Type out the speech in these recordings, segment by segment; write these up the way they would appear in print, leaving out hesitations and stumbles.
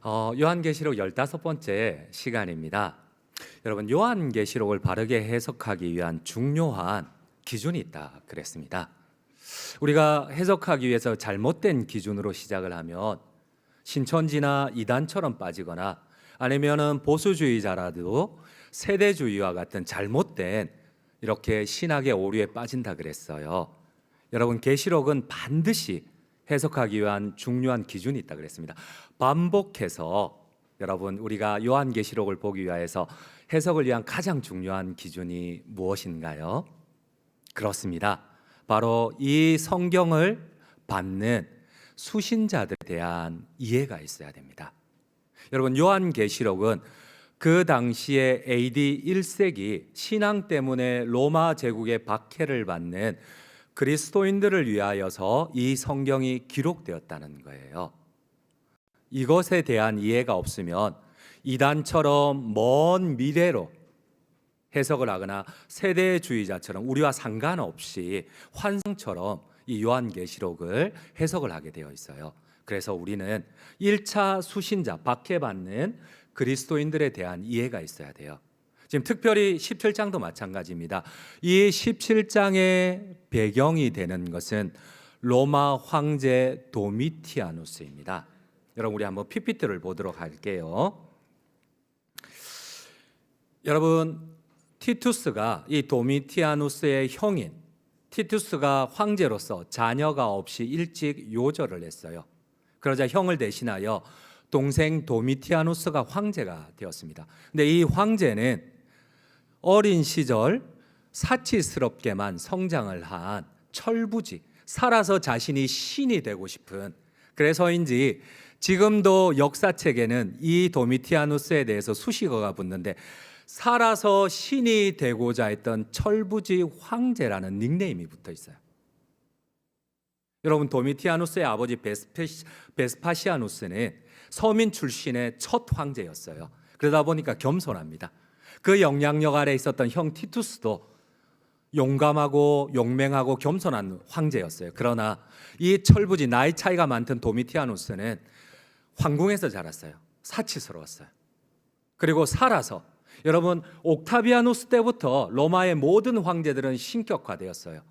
요한계시록 15번째 시간입니다. 여러분, 요한계시록을 바르게 해석하기 위한 중요한 기준이 있다 그랬습니다. 우리가 해석하기 위해서 잘못된 기준으로 시작을 하면 신천지나 이단처럼 빠지거나 아니면은 보수주의자라도 세대주의와 같은 잘못된 이렇게 신학의 오류에 빠진다 그랬어요. 여러분, 계시록은 반드시 해석하기 위한 중요한 기준이 있다 그랬습니다. 반복해서 여러분, 우리가 요한계시록을 보기 위해서 해석을 위한 가장 중요한 기준이 무엇인가요? 그렇습니다. 바로 이 성경을 받는 수신자들에 대한 이해가 있어야 됩니다. 여러분, 요한계시록은 그 당시에 AD 1세기 신앙 때문에 로마 제국의 박해를 받는 그리스도인들을 위하여서 이 성경이 기록되었다는 거예요. 이것에 대한 이해가 없으면 이단처럼 먼 미래로 해석을 하거나 세대주의자처럼 우리와 상관없이 환상처럼 이 요한계시록을 해석을 하게 되어 있어요. 그래서 우리는 1차 수신자, 박해받는 그리스도인들에 대한 이해가 있어야 돼요. 지금 특별히 17장도 마찬가지입니다. 이 17장의 배경이 되는 것은 로마 황제 도미티아누스입니다. 여러분, 우리 한번 PPT를 보도록 할게요. 여러분, 티투스가 이 도미티아누스의 형인 티투스가 황제로서 자녀가 없이 일찍 요절을 했어요. 그러자 형을 대신하여 동생 도미티아누스가 황제가 되었습니다. 근데 이 황제는 어린 시절 사치스럽게만 성장을 한 철부지, 살아서 자신이 신이 되고 싶은, 그래서인지 지금도 역사책에는 이 도미티아누스에 대해서 수식어가 붙는데 살아서 신이 되고자 했던 철부지 황제라는 닉네임이 붙어 있어요. 여러분, 도미티아누스의 아버지 베스파시아누스는 서민 출신의 첫 황제였어요. 그러다 보니까 겸손합니다. 그 영향력 아래 있었던 형 티투스도 용감하고 용맹하고 겸손한 황제였어요. 그러나 이 철부지 나이 차이가 많던 도미티아누스는 황궁에서 자랐어요. 사치스러웠어요. 그리고 살아서, 여러분, 옥타비아누스 때부터 로마의 모든 황제들은 신격화되었어요.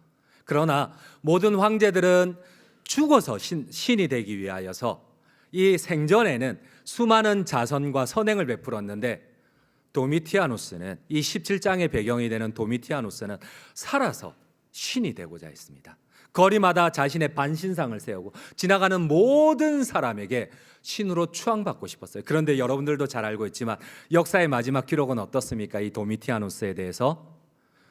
그러나 모든 황제들은 죽어서 신이 되기 위하여서 이 생전에는 수많은 자선과 선행을 베풀었는데 도미티아누스는, 이 17장의 배경이 되는 도미티아누스는 살아서 신이 되고자 했습니다. 거리마다 자신의 반신상을 세우고 지나가는 모든 사람에게 신으로 추앙받고 싶었어요. 그런데 여러분들도 잘 알고 있지만 역사의 마지막 기록은 어떻습니까? 이 도미티아누스에 대해서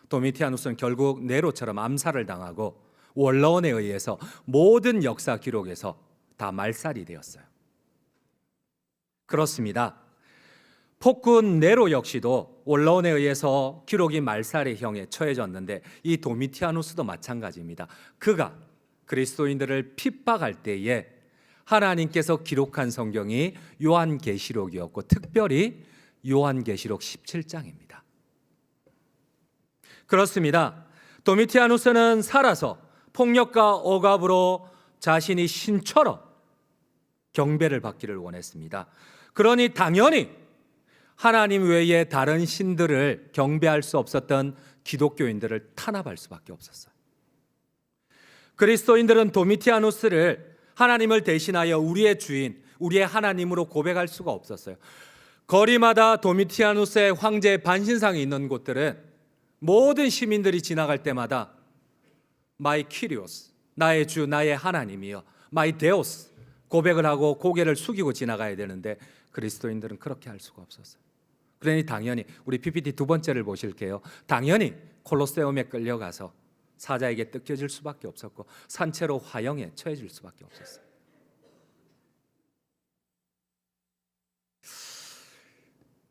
도미티아누스는 결국 네로처럼 암살을 당하고 원로원에 의해서 모든 역사 기록에서 다 말살이 되었어요. 그렇습니다. 폭군 네로 역시도 원로원에 의해서 기록이 말살의 형에 처해졌는데 이 도미티아누스도 마찬가지입니다. 그가 그리스도인들을 핍박할 때에 하나님께서 기록한 성경이 요한계시록이었고 특별히 요한계시록 17장입니다. 그렇습니다. 도미티아누스는 살아서 폭력과 억압으로 자신이 신처럼 경배를 받기를 원했습니다. 그러니 당연히 하나님 외에 다른 신들을 경배할 수 없었던 기독교인들을 탄압할 수밖에 없었어요. 그리스도인들은 도미티아누스를 하나님을 대신하여 우리의 주인, 우리의 하나님으로 고백할 수가 없었어요. 거리마다 도미티아누스의 황제의 반신상이 있는 곳들은 모든 시민들이 지나갈 때마다 마이 키리오스, 나의 주, 나의 하나님이여, 마이 데오스 고백을 하고 고개를 숙이고 지나가야 되는데 그리스도인들은 그렇게 할 수가 없었어요. 그러니 당연히 우리 PPT 두 번째를 보실게요. 당연히 콜로세움에 끌려가서 사자에게 뜯겨질 수밖에 없었고 산채로 화형에 처해질 수밖에 없었어요.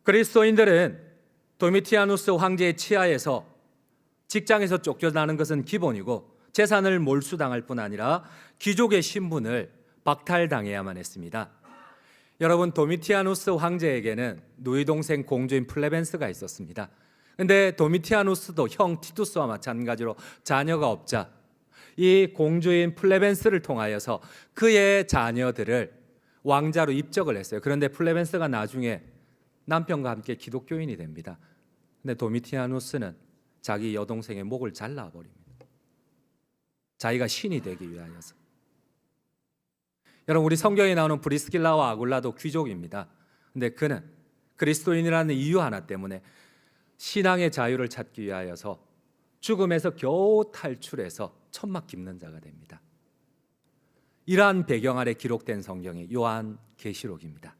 그리스도인들은 도미티아누스 황제의 치하에서 직장에서 쫓겨나는 것은 기본이고 재산을 몰수당할 뿐 아니라 귀족의 신분을 박탈당해야만 했습니다. 여러분, 도미티아누스 황제에게는 누이 동생 공주인 플레벤스가 있었습니다. 그런데 도미티아누스도 형 티투스와 마찬가지로 자녀가 없자 이 공주인 플레벤스를 통하여서 그의 자녀들을 왕자로 입적을 했어요. 그런데 플레멘스가 나중에 남편과 함께 기독교인이 됩니다. 근데 도미티아누스는 자기 여동생의 목을 잘라버립니다. 자기가 신이 되기 위하여서. 여러분, 우리 성경에 나오는 브리스길라와 아굴라도 귀족입니다. 근데 그는 그리스도인이라는 이유 하나 때문에 신앙의 자유를 찾기 위하여서 죽음에서 겨우 탈출해서 천막 깁는 자가 됩니다. 이러한 배경 아래 기록된 성경이 요한계시록입니다.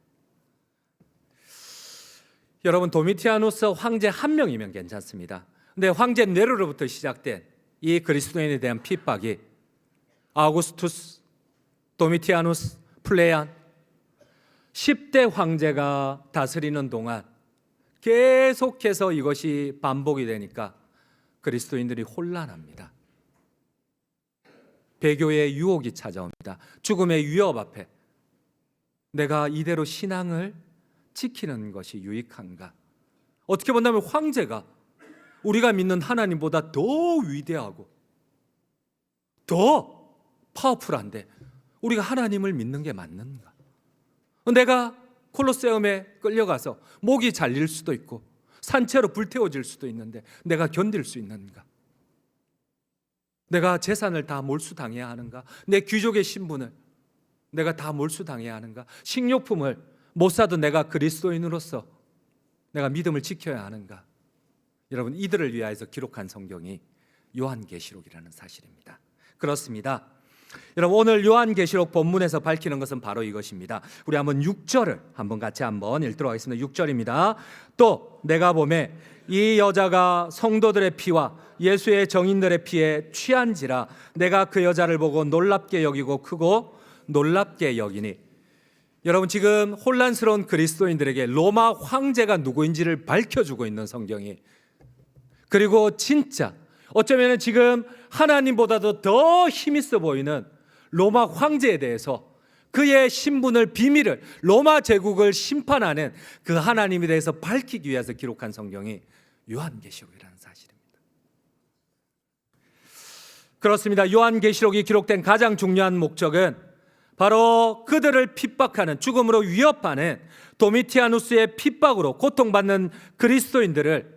여러분, 도미티아누스 황제 한 명이면 괜찮습니다. 근데 황제 네로로부터 시작된 이 그리스도인에 대한 핍박이 아우구스투스, 도미티아누스, 플레안 10대 황제가 다스리는 동안 계속해서 이것이 반복이 되니까 그리스도인들이 혼란합니다. 배교의 유혹이 찾아옵니다. 죽음의 위협 앞에 내가 이대로 신앙을 지키는 것이 유익한가? 어떻게 본다면 황제가 우리가 믿는 하나님보다 더 위대하고 더 파워풀한데 우리가 하나님을 믿는 게 맞는가? 내가 콜로세움에 끌려가서 목이 잘릴 수도 있고 산채로 불태워질 수도 있는데 내가 견딜 수 있는가? 내가 재산을 다 몰수당해야 하는가? 내 귀족의 신분을 내가 다 몰수당해야 하는가? 식료품을 못 사도 내가 그리스도인으로서 내가 믿음을 지켜야 하는가? 여러분, 이들을 위하여서 기록한 성경이 요한계시록이라는 사실입니다. 그렇습니다. 여러분, 오늘 요한계시록 본문에서 밝히는 것은 바로 이것입니다. 우리 한번 6절을 한번 같이 한번 읽도록 하겠습니다. 6절입니다. 또 내가 보매 이 여자가 성도들의 피와 예수의 정인들의 피에 취한지라 내가 그 여자를 보고 놀랍게 여기고 크고 놀랍게 여기니. 여러분, 지금 혼란스러운 그리스도인들에게 로마 황제가 누구인지를 밝혀주고 있는 성경이, 그리고 진짜 어쩌면 지금 하나님보다도 더 힘있어 보이는 로마 황제에 대해서 그의 신분을, 비밀을, 로마 제국을 심판하는 그 하나님에 대해서 밝히기 위해서 기록한 성경이 요한계시록이라는 사실입니다. 그렇습니다. 요한계시록이 기록된 가장 중요한 목적은 바로 그들을 핍박하는, 죽음으로 위협하는 도미티아누스의 핍박으로 고통받는 그리스도인들을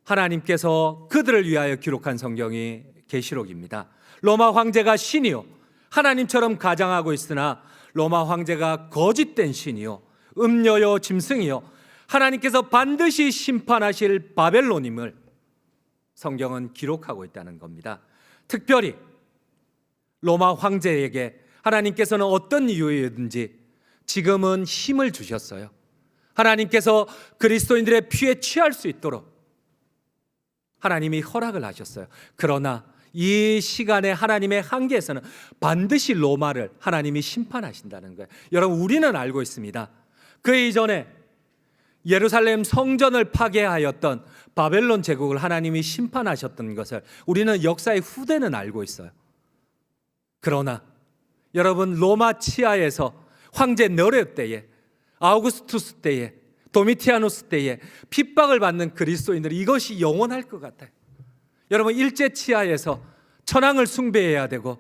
하나님께서 그들을 위하여 기록한 성경이 계시록입니다. 로마 황제가 신이요 하나님처럼 가장하고 있으나 로마 황제가 거짓된 신이요 음녀요 짐승이요 하나님께서 반드시 심판하실 바벨론임을 성경은 기록하고 있다는 겁니다. 특별히 로마 황제에게 하나님께서는 어떤 이유이든지 지금은 힘을 주셨어요. 하나님께서 그리스도인들의 피에 취할 수 있도록 하나님이 허락을 하셨어요. 그러나 이 시간에 하나님의 한계에서는 반드시 로마를 하나님이 심판하신다는 거예요. 여러분, 우리는 알고 있습니다. 그 이전에 예루살렘 성전을 파괴하였던 바벨론 제국을 하나님이 심판하셨던 것을 우리는 역사의 후대는 알고 있어요. 그러나 여러분, 로마 치하에서 황제 너레 때에, 아우구스투스 때에, 도미티아누스 때에 핍박을 받는 그리스도인들이 이것이 영원할 것 같아요. 여러분, 일제 치하에서 천황을 숭배해야 되고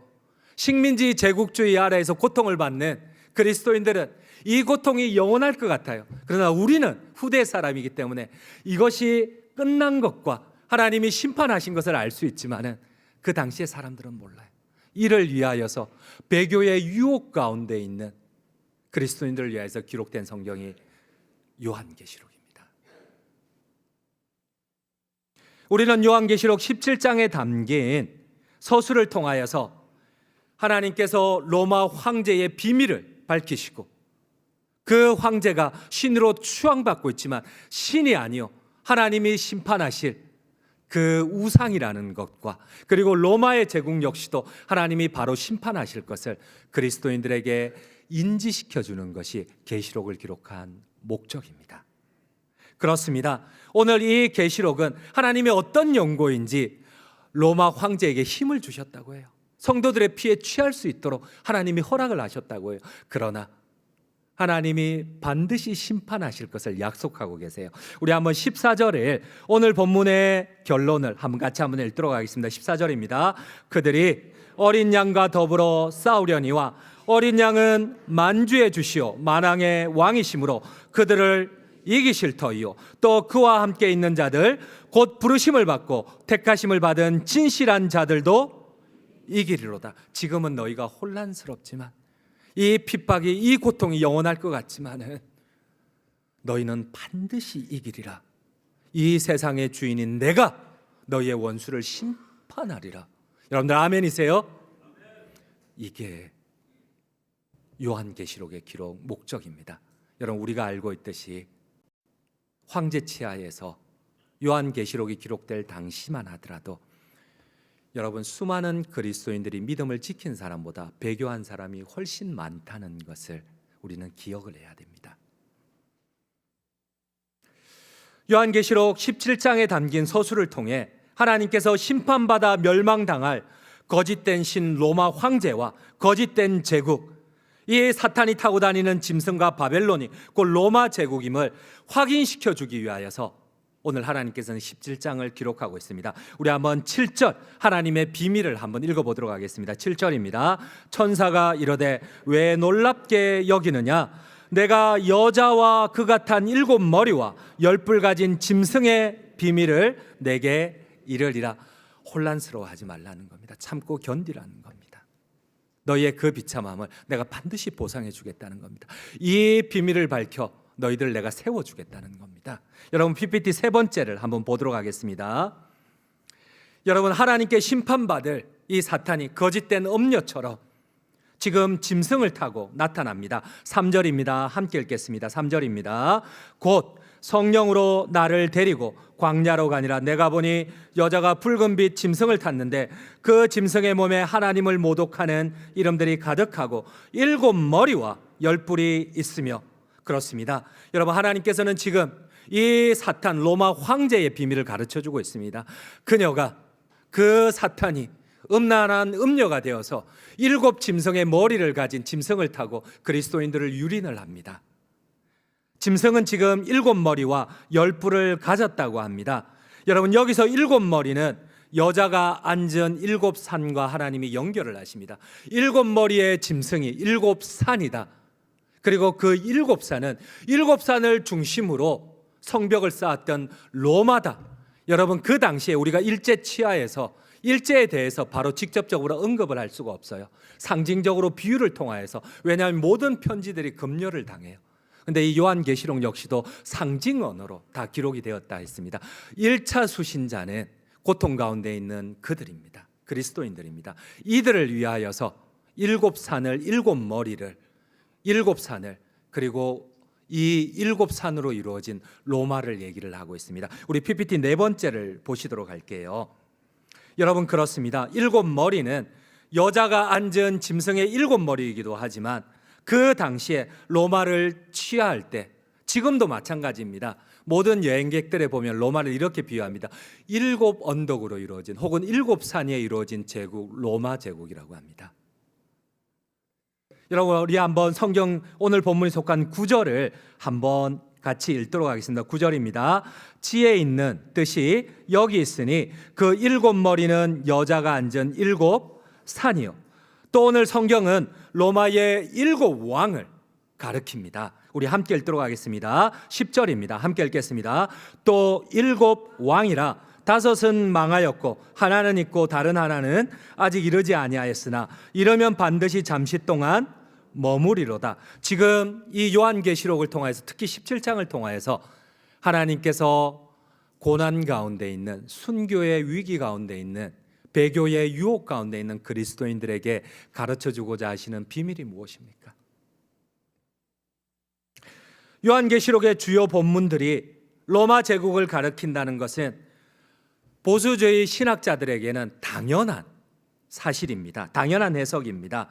식민지 제국주의 아래에서 고통을 받는 그리스도인들은 이 고통이 영원할 것 같아요. 그러나 우리는 후대 사람이기 때문에 이것이 끝난 것과 하나님이 심판하신 것을 알 수 있지만은 그 당시의 사람들은 몰라요. 이를 위하여서 배교의 유혹 가운데 있는 그리스도인들을 위하여서 기록된 성경이 요한계시록입니다. 우리는 요한계시록 17장에 담긴 서술을 통하여서 하나님께서 로마 황제의 비밀을 밝히시고 그 황제가 신으로 추앙받고 있지만 신이 아니요 하나님이 심판하실 그 우상이라는 것과 그리고 로마의 제국 역시도 하나님이 바로 심판하실 것을 그리스도인들에게 인지시켜주는 것이 계시록을 기록한 목적입니다. 그렇습니다. 오늘 이 계시록은 하나님의 어떤 연고인지 로마 황제에게 힘을 주셨다고 해요. 성도들의 피에 취할 수 있도록 하나님이 허락을 하셨다고 해요. 그러나 하나님이 반드시 심판하실 것을 약속하고 계세요. 우리 한번 14절에 오늘 본문의 결론을 한번 같이 한번 읽도록 하겠습니다. 14절입니다. 그들이 어린 양과 더불어 싸우려니와 어린 양은 만주의 주시오 만왕의 왕이심으로 그들을 이기실 터이요 또 그와 함께 있는 자들 곧 부르심을 받고 택하심을 받은 진실한 자들도 이기리로다. 지금은 너희가 혼란스럽지만 이 핍박이 이 고통이 영원할 것 같지만은 너희는 반드시 이기리라. 이 세상의 주인인 내가 너희의 원수를 심판하리라. 여러분들 아멘이세요? 이게 요한계시록의 기록 목적입니다. 여러분 우리가 알고 있듯이 황제 치하에서 요한계시록이 기록될 당시만 하더라도 여러분 수많은 그리스도인들이 믿음을 지킨 사람보다 배교한 사람이 훨씬 많다는 것을 우리는 기억을 해야 됩니다. 요한계시록 17장에 담긴 서술을 통해 하나님께서 심판받아 멸망당할 거짓된 신 로마 황제와 거짓된 제국, 이 사탄이 타고 다니는 짐승과 바벨론이 곧 로마 제국임을 확인시켜 주기 위하여서 오늘 하나님께서는 17장을 기록하고 있습니다. 우리 한번 7절 하나님의 비밀을 한번 읽어보도록 하겠습니다. 7절입니다. 천사가 이르되 왜 놀랍게 여기느냐? 내가 여자와 그가 탄 7머리와 10뿔 가진 짐승의 비밀을 내게 이르리라. 혼란스러워하지 말라는 겁니다. 참고 견디라는 겁니다. 너희의 그 비참함을 내가 반드시 보상해 주겠다는 겁니다. 이 비밀을 밝혀 너희들 내가 세워주겠다는 겁니다. 여러분 PPT 세 번째를 한번 보도록 하겠습니다. 여러분 하나님께 심판받을 이 사탄이 거짓된 음녀처럼 지금 짐승을 타고 나타납니다. 3절입니다. 함께 읽겠습니다. 3절입니다. 곧 성령으로 나를 데리고 광야로 가니라. 내가 보니 여자가 붉은빛 짐승을 탔는데 그 짐승의 몸에 하나님을 모독하는 이름들이 가득하고 7머리와 10뿔이 있으며. 그렇습니다. 여러분 하나님께서는 지금 이 사탄 로마 황제의 비밀을 가르쳐주고 있습니다. 그녀가 그 사탄이 음란한 음녀가 되어서 7 짐승의 머리를 가진 짐승을 타고 그리스도인들을 유린을 합니다. 짐승은 지금 7머리와 10뿔을 가졌다고 합니다. 여러분 여기서 7머리는 여자가 앉은 7산과 하나님이 연결을 하십니다. 7머리의 짐승이 7산이다. 그리고 그 7산은 7산을 중심으로 성벽을 쌓았던 로마다. 여러분 그 당시에 우리가 일제 치하에서 일제에 대해서 바로 직접적으로 언급을 할 수가 없어요. 상징적으로 비유를 통하여서. 왜냐하면 모든 편지들이 검열을 당해요. 근데 이 요한계시록 역시도 상징 언어로 다 기록이 되었다 했습니다. 1차 수신자는 고통 가운데 있는 그들입니다. 그리스도인들입니다. 이들을 위하여서 7산을 7머리를 7산을 그리고 이 7산으로 이루어진 로마를 얘기를 하고 있습니다. 우리 PPT 네 번째를 보시도록 할게요. 여러분 그렇습니다. 7머리는 여자가 앉은 짐승의 7머리이기도 하지만 그 당시에 로마를 취하할 때 지금도 마찬가지입니다. 모든 여행객들에 보면 로마를 이렇게 비유합니다. 7 언덕으로 이루어진 혹은 7산 위에 이루어진 제국 로마 제국이라고 합니다. 여러분 우리 한번 성경 오늘 본문에 속한 9절을 한번 같이 읽도록 하겠습니다. 9절입니다. 지혜 있는 뜻이 여기 있으니 그 7머리는 여자가 앉은 7산이요. 또 오늘 성경은 로마의 7 왕을 가리킵니다. 우리 함께 읽도록 하겠습니다. 10절입니다. 함께 읽겠습니다. 또 7 왕이라 5은 망하였고 하나는 있고 다른 하나는 아직 이르지 아니하였으나 이르면 반드시 잠시 동안 머무리로다. 지금 이 요한계시록을 통해서 특히 17장을 통하여서 하나님께서 고난 가운데 있는 순교의 위기 가운데 있는 배교의 유혹 가운데 있는 그리스도인들에게 가르쳐주고자 하시는 비밀이 무엇입니까? 요한계시록의 주요 본문들이 로마 제국을 가리킨다는 것은 보수주의 신학자들에게는 당연한 사실입니다. 당연한 해석입니다.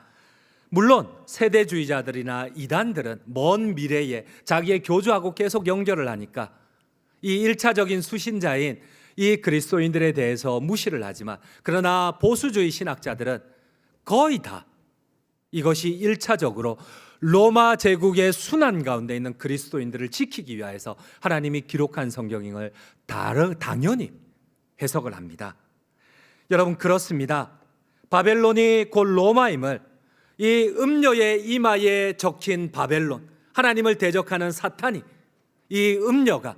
물론 세대주의자들이나 이단들은 먼 미래에 자기의 교주하고 계속 연결을 하니까 이 1차적인 수신자인 이 그리스도인들에 대해서 무시를 하지만 그러나 보수주의 신학자들은 거의 다 이것이 1차적으로 로마 제국의 순환 가운데 있는 그리스도인들을 지키기 위해서 하나님이 기록한 성경임을 당연히 해석을 합니다. 여러분 그렇습니다. 바벨론이 곧 로마임을 이 음녀의 이마에 적힌 바벨론, 하나님을 대적하는 사탄이, 이 음녀가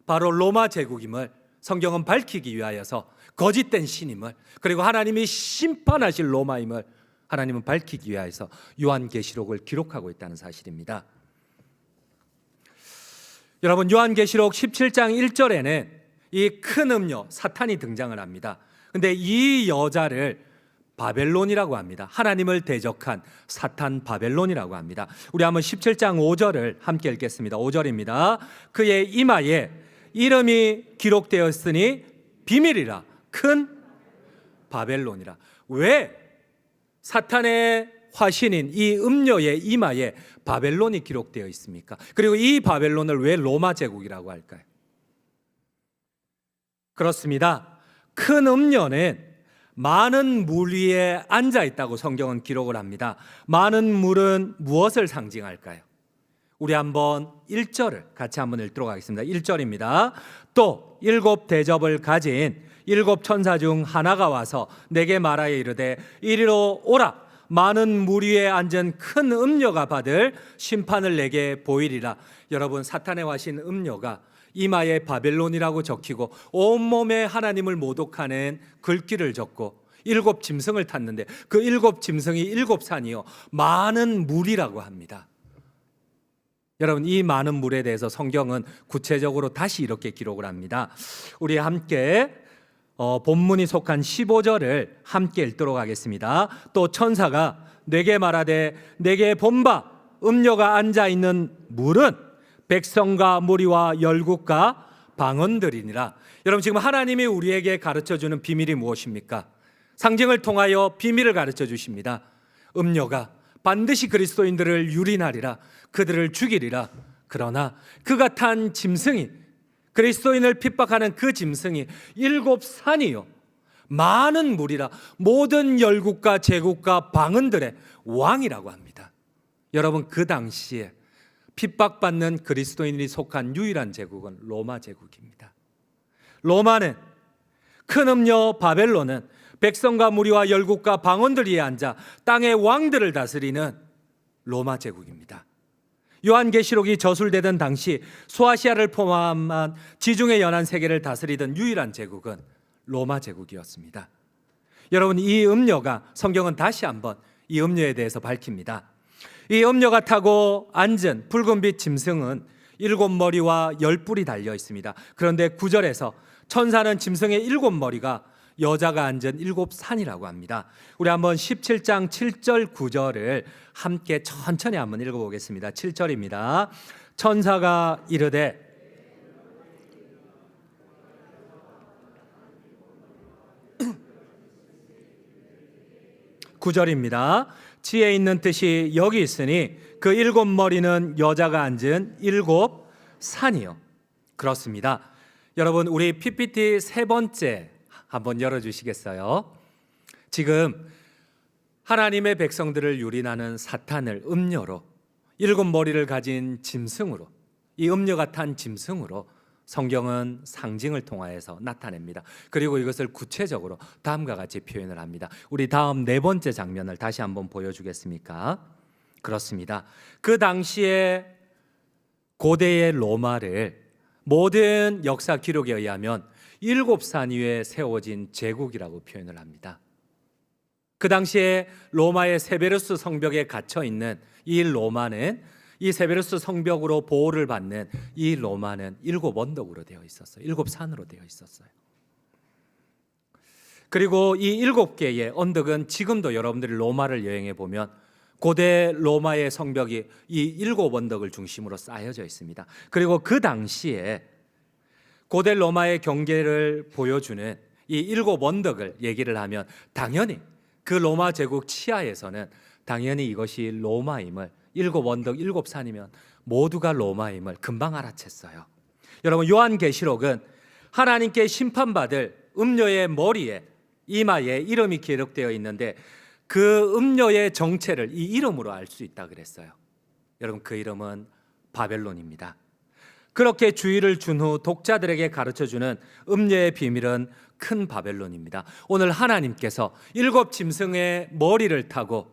바로 로마 제국임을 성경은 밝히기 위하여서 거짓된 신임을, 그리고 하나님이 심판하실 로마임을 하나님은 밝히기 위하여서 요한계시록을 기록하고 있다는 사실입니다. 여러분, 요한계시록 17장 1절에는 이 큰 음녀 사탄이 등장을 합니다. 근데 이 여자를 바벨론이라고 합니다. 하나님을 대적한 사탄 바벨론이라고 합니다. 우리 한번 17장 5절을 함께 읽겠습니다. 5절입니다. 그의 이마에 이름이 기록되었으니 비밀이라 큰 바벨론이라. 왜 사탄의 화신인 이 음녀의 이마에 바벨론이 기록되어 있습니까? 그리고 이 바벨론을 왜 로마 제국이라고 할까요? 그렇습니다. 큰 음녀는 많은 물 위에 앉아 있다고 성경은 기록을 합니다. 많은 물은 무엇을 상징할까요? 우리 한번 1절을 같이 한번 읽도록 하겠습니다. 1절입니다. 또 7 대접을 가진 7 천사 중 하나가 와서 내게 말하여 이르되 이리로 오라. 많은 물 위에 앉은 큰 음녀가 받을 심판을 내게 보이리라. 여러분, 사탄의 화신 음녀가 이마에 바벨론이라고 적히고 온몸에 하나님을 모독하는 글귀를 적고 7 짐승을 탔는데 그 7 짐승이 7 산이요 많은 물이라고 합니다. 여러분, 이 많은 물에 대해서 성경은 구체적으로 다시 이렇게 기록을 합니다. 우리 함께 본문이 속한 15절을 함께 읽도록 하겠습니다. 또 천사가 내게 말하되 내게 본바 음녀가 앉아있는 물은 백성과 무리와 열국과 방언들이니라. 여러분, 지금 하나님이 우리에게 가르쳐주는 비밀이 무엇입니까? 상징을 통하여 비밀을 가르쳐 주십니다. 음녀가 반드시 그리스도인들을 유린하리라, 그들을 죽이리라. 그러나 그가 탄 짐승이, 그리스도인을 핍박하는 그 짐승이 7 산이요 많은 물이라 모든 열국과 제국과 방언들의 왕이라고 합니다. 여러분, 그 당시에 핍박받는 그리스도인이 속한 유일한 제국은 로마 제국입니다. 로마는, 큰 음녀 바벨론은 백성과 무리와 열국과 방언들 위에 앉아 땅의 왕들을 다스리는 로마 제국입니다. 요한계시록이 저술되던 당시 소아시아를 포함한 지중해 연안 세계를 다스리던 유일한 제국은 로마 제국이었습니다. 여러분, 이 음녀가, 성경은 다시 한번 이 음녀에 대해서 밝힙니다. 이 음녀가 타고 앉은 붉은빛 짐승은 7머리와 10뿔이 달려 있습니다. 그런데 9절에서 천사는 짐승의 7머리가 여자가 앉은 7 산이라고 합니다. 우리 한번 17장 7절 9절을 함께 천천히 한번 읽어보겠습니다. 7절입니다. 천사가 이르되 (9절입니다) 지혜 있는 뜻이 여기 있으니 그 7머리는 여자가 앉은 7 산이요. 그렇습니다. 여러분, 우리 PPT 세 번째 한번 열어주시겠어요? 지금 하나님의 백성들을 유린하는 사탄을 음녀로, 7머리를 가진 짐승으로, 이 음녀가 탄 짐승으로 성경은 상징을 통하여서 나타냅니다. 그리고 이것을 구체적으로 다음과 같이 표현을 합니다. 우리 다음 네 번째 장면을 다시 한번 보여주겠습니까? 그렇습니다. 그 당시에 고대의 로마를 모든 역사 기록에 의하면 7 산 위에 세워진 제국이라고 표현을 합니다. 그 당시에 로마의 세베루스 성벽에 갇혀 있는 이 로마는, 이 세베루스 성벽으로 보호를 받는 이 로마는 7 언덕으로 되어 있었어요. 7 산으로 되어 있었어요. 그리고 이 7개의 언덕은 지금도 여러분들이 로마를 여행해 보면 고대 로마의 성벽이 이 7 언덕을 중심으로 쌓여져 있습니다. 그리고 그 당시에 고대 로마의 경계를 보여주는 이 7 언덕을 얘기를 하면 당연히 그 로마 제국 치하에서는 당연히 이것이 로마임을, 7 언덕 7 산이면 모두가 로마임을 금방 알아챘어요. 여러분, 요한계시록은 하나님께 심판받을 음녀의 머리에, 이마에 이름이 기록되어 있는데 그 음녀의 정체를 이 이름으로 알 수 있다 그랬어요. 여러분, 그 이름은 바벨론입니다. 그렇게 주의를 준 후 독자들에게 가르쳐주는 음녀의 비밀은 큰 바벨론입니다. 오늘 하나님께서 7 짐승의 머리를 타고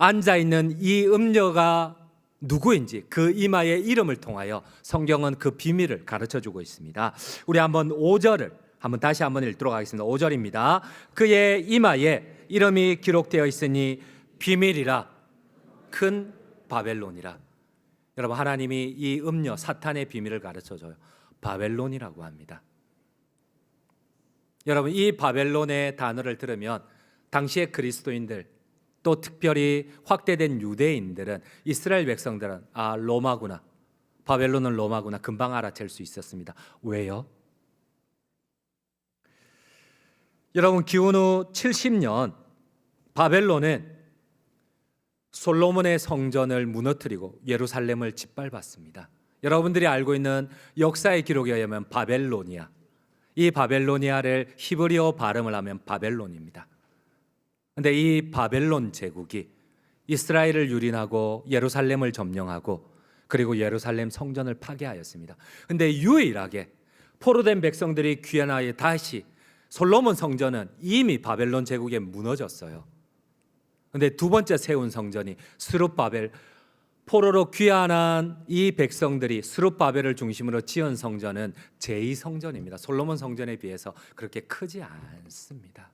앉아 있는 이 음녀가 누구인지 그 이마의 이름을 통하여 성경은 그 비밀을 가르쳐 주고 있습니다. 우리 한번 5절을 다시 한번 읽도록 하겠습니다. 5절입니다. 그의 이마에 이름이 기록되어 있으니 비밀이라 큰 바벨론이라. 여러분, 하나님이 이 음녀 사탄의 비밀을 가르쳐 줘요. 바벨론이라고 합니다. 여러분, 이 바벨론의 단어를 들으면 당시의 그리스도인들, 또 특별히 확대된 유대인들은, 이스라엘 백성들은 로마구나, 바벨론은 로마구나 금방 알아챌 수 있었습니다. 왜요? 여러분, 기원 후 70년 바벨론은 솔로몬의 성전을 무너뜨리고 예루살렘을 짓밟았습니다. 여러분들이 알고 있는 역사의 기록에 의하면 바벨로니아, 이 바벨로니아를 히브리어 발음을 하면 바벨론입니다. 그런데 이 바벨론 제국이 이스라엘을 유린하고 예루살렘을 점령하고 그리고 예루살렘 성전을 파괴하였습니다. 그런데 유일하게 포로된 백성들이 귀환하여 다시, 솔로몬 성전은 이미 바벨론 제국에 무너졌어요. 그런데 두 번째 세운 성전이 스룹바벨, 포로로 귀환한 이 백성들이 스룹바벨을 중심으로 지은 성전은 제2성전입니다. 솔로몬 성전에 비해서 그렇게 크지 않습니다.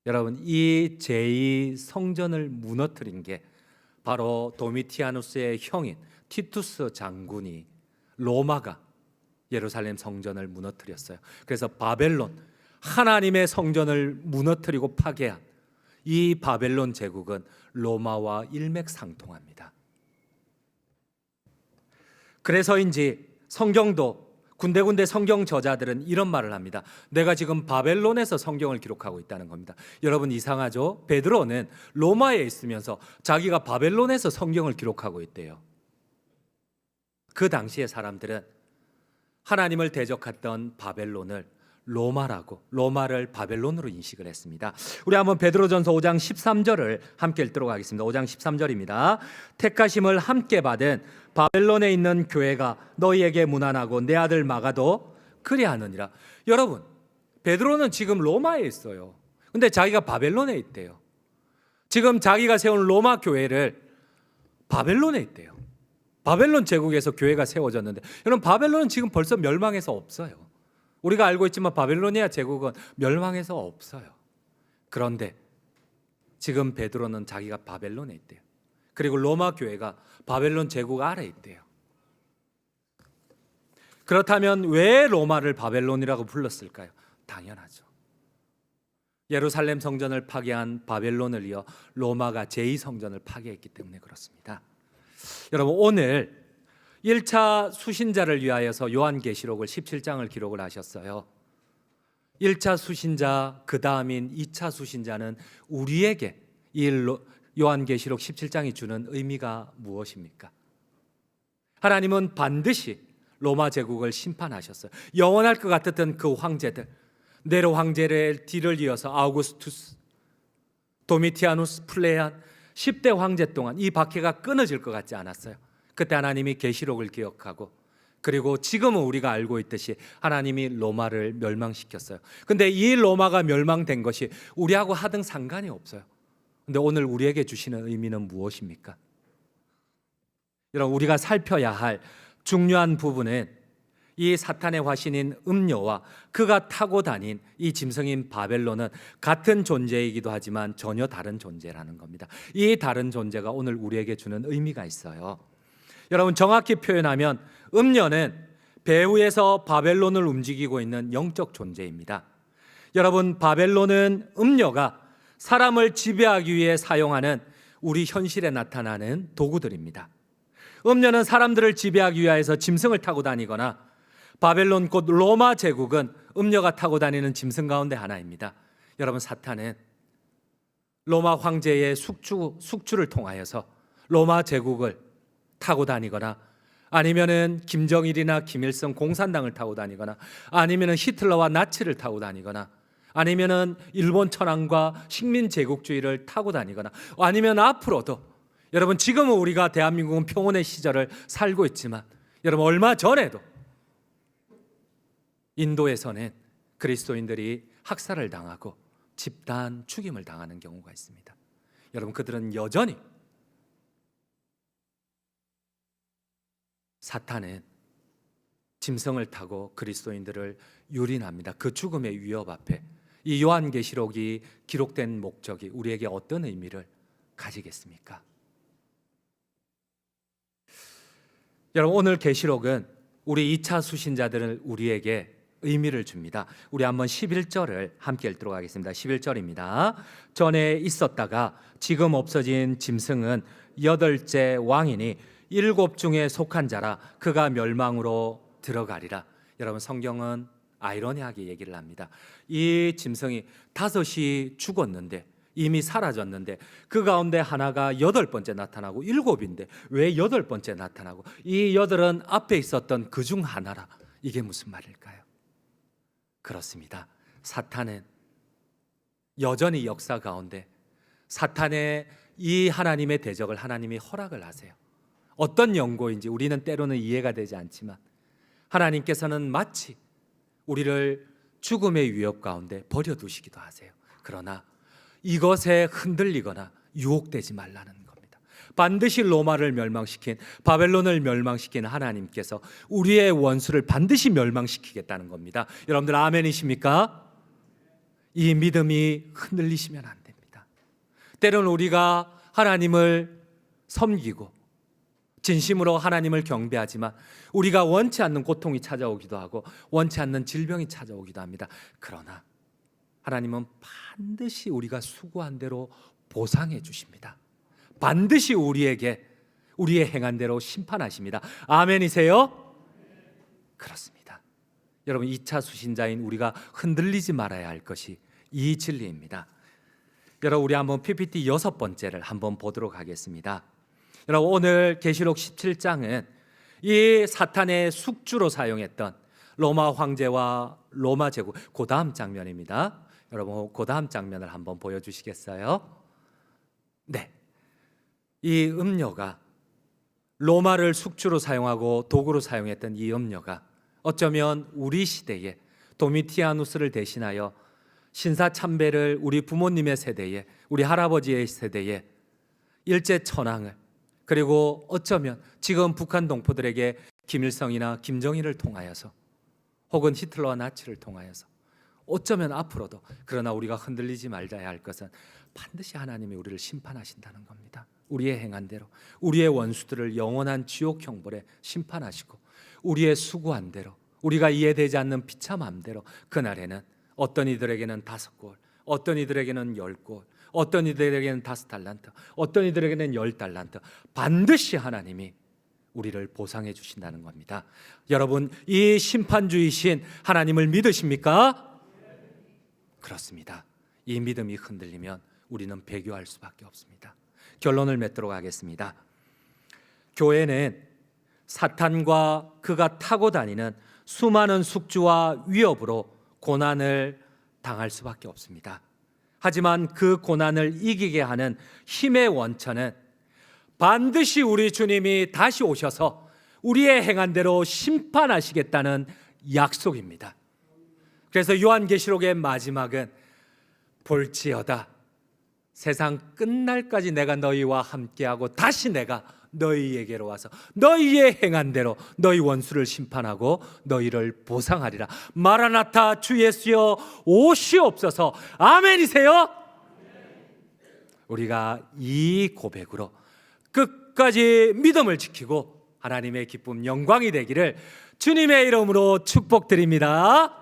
여러분, 이 제2성전을 무너뜨린 게 바로 도미티아누스의 형인 티투스 장군이, 로마가 예루살렘 성전을 무너뜨렸어요. 그래서 바벨론, 하나님의 성전을 무너뜨리고 파괴한 이 바벨론 제국은 로마와 일맥상통합니다. 그래서인지 성경도, 군데군데 성경 저자들은 이런 말을 합니다. 내가 지금 바벨론에서 성경을 기록하고 있다는 겁니다. 여러분, 이상하죠? 베드로는 로마에 있으면서 자기가 바벨론에서 성경을 기록하고 있대요. 그 당시의 사람들은 하나님을 대적했던 바벨론을 로마를 바벨론으로 인식을 했습니다. 우리 한번 베드로전서 5장 13절을 함께 읽도록 하겠습니다. 5장 13절입니다. 택하심을 함께 받은 바벨론에 있는 교회가 너희에게 문안하고 내 아들 마가도 그리하느니라. 여러분, 베드로는 지금 로마에 있어요. 근데 자기가 바벨론에 있대요. 지금 자기가 세운 로마 교회를 바벨론에 있대요. 바벨론 제국에서 교회가 세워졌는데, 여러분, 바벨론은 지금 벌써 멸망해서 없어요. 우리가 알고 있지만 바벨로니아 제국은 멸망해서 없어요. 그런데 지금 베드로는 자기가 바벨론에 있대요. 그리고 로마 교회가 바벨론 제국 아래에 있대요. 그렇다면 왜 로마를 바벨론이라고 불렀을까요? 당연하죠. 예루살렘 성전을 파괴한 바벨론을 이어 로마가 제2성전을 파괴했기 때문에 그렇습니다. 여러분, 오늘 1차 수신자를 위하여서 요한계시록을 17장을 기록을 하셨어요. 1차 수신자, 그 다음인 2차 수신자는 우리에게 이 요한계시록 17장이 주는 의미가 무엇입니까? 하나님은 반드시 로마 제국을 심판하셨어요. 영원할 것 같았던 그 황제들, 네로 황제를 뒤를 이어서 아우구스투스, 도미티아누스, 플레안 10대 황제 동안 이 박해가 끊어질 것 같지 않았어요. 그때 하나님이 계시록을 기억하고, 그리고 지금은 우리가 알고 있듯이 하나님이 로마를 멸망시켰어요. 근데 이 로마가 멸망된 것이 우리하고 하등 상관이 없어요. 근데 오늘 우리에게 주시는 의미는 무엇입니까? 여러분, 우리가 살펴야 할 중요한 부분은 이 사탄의 화신인 음녀와 그가 타고 다닌 이 짐승인 바벨론은 같은 존재이기도 하지만 전혀 다른 존재라는 겁니다. 이 다른 존재가 오늘 우리에게 주는 의미가 있어요. 여러분, 정확히 표현하면 음녀는 배후에서 바벨론을 움직이고 있는 영적 존재입니다. 여러분, 바벨론은, 음녀가 사람을 지배하기 위해 사용하는 우리 현실에 나타나는 도구들입니다. 음녀는 사람들을 지배하기 위해서 짐승을 타고 다니거나, 바벨론 곧 로마 제국은 음녀가 타고 다니는 짐승 가운데 하나입니다. 여러분, 사탄은 로마 황제의 숙주를 통하여서 로마 제국을 타고 다니거나, 아니면은 김정일이나 김일성 공산당을 타고 다니거나, 아니면은 히틀러와 나치를 타고 다니거나, 아니면은 일본 천황과 식민 제국주의를 타고 다니거나, 아니면 앞으로도, 여러분, 지금은 우리가 대한민국은 평온의 시절을 살고 있지만, 여러분, 얼마 전에도 인도에서는 그리스도인들이 학살을 당하고 집단 죽임을 당하는 경우가 있습니다. 여러분, 그들은 여전히 사탄은 짐승을 타고 그리스도인들을 유린합니다. 그 죽음의 위협 앞에 이 요한계시록이 기록된 목적이 우리에게 어떤 의미를 가지겠습니까? 여러분, 오늘 계시록은 우리 2차 수신자들은 우리에게 의미를 줍니다. 우리 한번 11절을 함께 읽도록 하겠습니다. 11절입니다. 전에 있었다가 지금 없어진 짐승은 8째 왕이니 7 중에 속한 자라 그가 멸망으로 들어가리라. 여러분, 성경은 아이러니하게 얘기를 합니다. 이 짐승이 5이 죽었는데, 이미 사라졌는데, 그 가운데 하나가 8번째 나타나고 7인데 왜 8번째 나타나고, 이 8은 앞에 있었던 그 중 하나라. 이게 무슨 말일까요? 그렇습니다. 사탄은 여전히 역사 가운데 사탄의 이 하나님의 대적을 하나님이 허락을 하세요. 어떤 연고인지 우리는 때로는 이해가 되지 않지만 하나님께서는 마치 우리를 죽음의 위협 가운데 버려두시기도 하세요. 그러나 이것에 흔들리거나 유혹되지 말라는 겁니다. 반드시 로마를 멸망시킨, 바벨론을 멸망시킨 하나님께서 우리의 원수를 반드시 멸망시키겠다는 겁니다. 여러분들 아멘이십니까? 이 믿음이 흔들리시면 안 됩니다. 때로는 우리가 하나님을 섬기고 진심으로 하나님을 경배하지만 우리가 원치 않는 고통이 찾아오기도 하고 원치 않는 질병이 찾아오기도 합니다. 그러나 하나님은 반드시 우리가 수고한 대로 보상해 주십니다. 반드시 우리에게 우리의 행한 대로 심판하십니다. 아멘이세요? 그렇습니다. 여러분, 2차 수신자인 우리가 흔들리지 말아야 할 것이 이 진리입니다. 여러분, 우리 한번 PPT 6번째를 한번 보도록 하겠습니다. 여러분, 오늘 계시록 17장은 이 사탄의 숙주로 사용했던 로마 황제와 로마 제국, 그 다음 장면입니다. 여러분, 그 다음 장면을 한번 보여주시겠어요? 네, 이 음료가 로마를 숙주로 사용하고 도구로 사용했던 이 음료가 어쩌면 우리 시대에 도미티아누스를 대신하여 신사참배를 우리 부모님의 세대에, 우리 할아버지의 세대에 일제천황을, 그리고 어쩌면 지금 북한 동포들에게 김일성이나 김정일을 통하여서 혹은 히틀러와 나치를 통하여서 어쩌면 앞으로도, 그러나 우리가 흔들리지 말아야 할 것은 반드시 하나님이 우리를 심판하신다는 겁니다. 우리의 행한 대로 우리의 원수들을 영원한 지옥 형벌에 심판하시고 우리의 수고한 대로, 우리가 이해되지 않는 비참함대로 그날에는 어떤 이들에게는 5골, 어떤 이들에게는 10골, 어떤 이들에게는 5달란트, 어떤 이들에게는 10달란트, 반드시 하나님이 우리를 보상해 주신다는 겁니다. 여러분, 이 심판주이신 하나님을 믿으십니까? 그렇습니다. 이 믿음이 흔들리면 우리는 배교할 수밖에 없습니다. 결론을 맺도록 하겠습니다. 교회는 사탄과 그가 타고 다니는 수많은 숙주와 위협으로 고난을 당할 수밖에 없습니다. 하지만 그 고난을 이기게 하는 힘의 원천은 반드시 우리 주님이 다시 오셔서 우리의 행한 대로 심판하시겠다는 약속입니다. 그래서 요한계시록의 마지막은 볼지어다 세상 끝날까지 내가 너희와 함께하고 다시 내가 너희에게로 와서 너희의 행한 대로 너희 원수를 심판하고 너희를 보상하리라. 마라나타, 주 예수여 오시옵소서. 아멘이세요? 우리가 이 고백으로 끝까지 믿음을 지키고 하나님의 기쁨, 영광이 되기를 주님의 이름으로 축복드립니다.